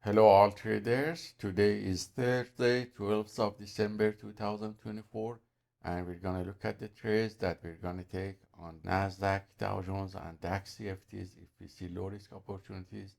Hello all traders. Today is Thursday, 12th of December 2024, and we're going to look at the trades that we're going to take on Nasdaq, Dow Jones, and DAX CFDs if we see low risk opportunities.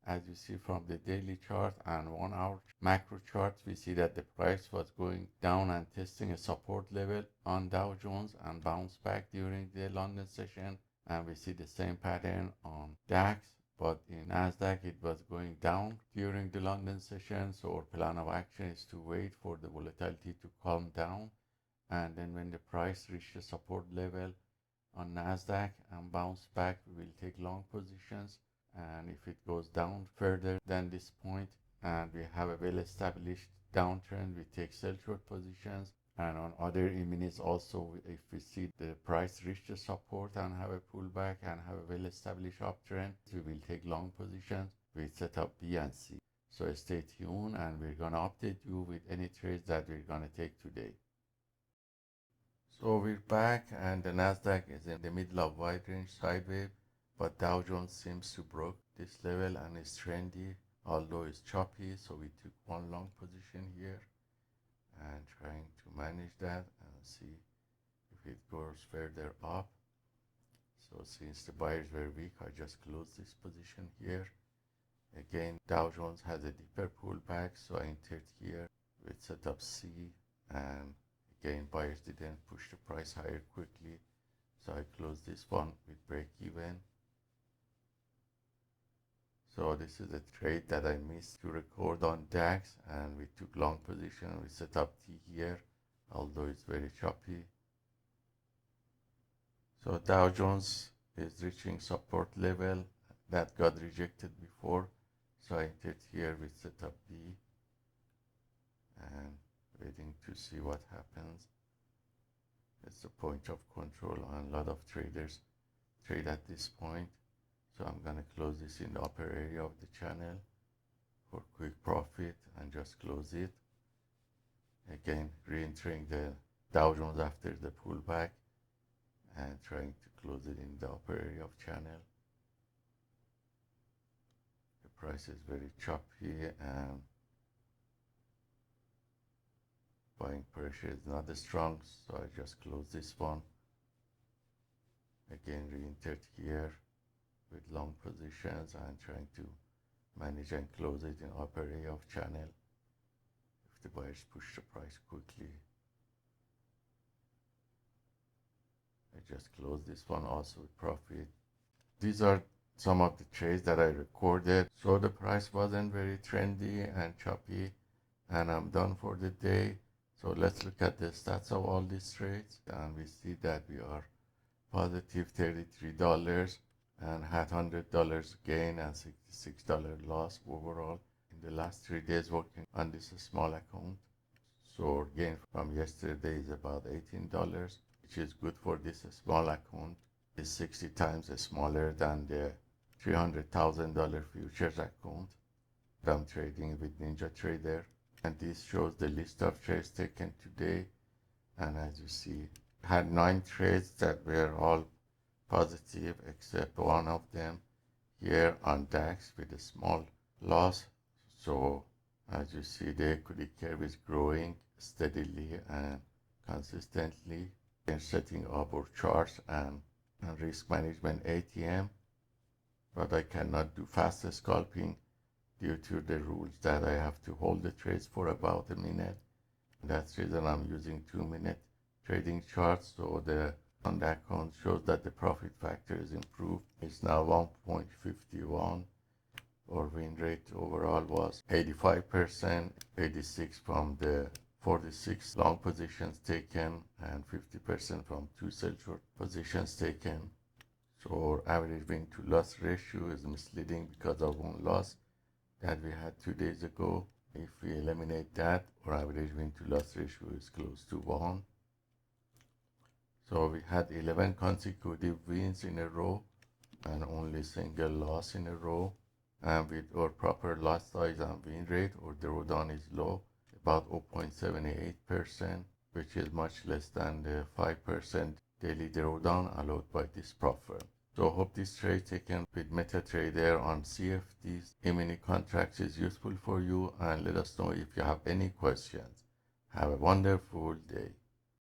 As you see from the daily chart and 1 hour macro chart, we see that the price was going down and testing a support level on Dow Jones and bounced back during the London session, and we see the same pattern on DAX. But in Nasdaq, it was going down during the London session. So our plan of action is to wait for the volatility to calm down. And then when the price reaches support level on Nasdaq and bounce back, we will take long positions. And if it goes down further than this point and we have a well-established downtrend, we take sell short positions. And on other E-minis also, if we see the price reach the support and have a pullback and have a well-established uptrend, we will take long positions with setup B and C. So stay tuned, and we're going to update you with any trades that we're going to take today. So we're back, and the Nasdaq is in the middle of wide range sideways, but Dow Jones seems to broke this level and is trendy, although it's choppy. So we took one long position here and trying to manage that and see if it goes further up. So since the buyers were weak, I just closed this position here. Again, Dow Jones has a deeper pullback, so I entered here with setup C, and again buyers didn't push the price higher quickly, so I closed this one with break even. So this is a trade that I missed to record on DAX, and we took long position. We set up T here, although it's very choppy. So Dow Jones is reaching support level that got rejected before. So I entered here with setup B and waiting to see what happens. It's the point of control, and a lot of traders trade at this point. So I'm going to close this in the upper area of the channel for quick profit and just close it. Again, re-entering the Dow Jones after the pullback and trying to close it in the upper area of channel. The price is very choppy and buying pressure is not as strong, so I just close this one. Again, re-entered here with long positions and trying to manage and close it in upper area of channel if the buyers push the price quickly. I just closed this one also with profit. These are some of the trades that I recorded. So the price wasn't very trendy and choppy, and I'm done for the day. So let's look at the stats of all these trades, and we see that we are positive $33 and had $100 gain and $66 loss overall in the last 3 days working on this small account. So gain from yesterday is about $18, which is good for this small account. It's 60 times smaller than the $300,000 futures account that I'm trading with Ninja Trader. And this shows the list of trades taken today. And as you see, I had 9 trades that were all positive except one of them here on DAX with a small loss. So as you see, the equity curve is growing steadily and consistently. We're setting up our charts and risk management ATM, but I cannot do fast scalping due to the rules that I have to hold the trades for about a minute. That's the reason I'm using 2-minute trading charts. So the on the account shows that the profit factor is improved. It's now 1.51. Our win rate overall was 85%, 86 from the 46 long positions taken and 50% from 2 sell short positions taken. So our average win to loss ratio is misleading because of one loss that we had 2 days ago. If we eliminate that, our average win to loss ratio is close to 1. So we had 11 consecutive wins in a row and only single loss in a row. And with our proper lot size and win rate, our drawdown is low, about 0.78%, which is much less than the 5% daily drawdown allowed by this profile. So hope this trade taken with MetaTrader on CFDs, E-mini contracts is useful for you, and let us know if you have any questions. Have a wonderful day.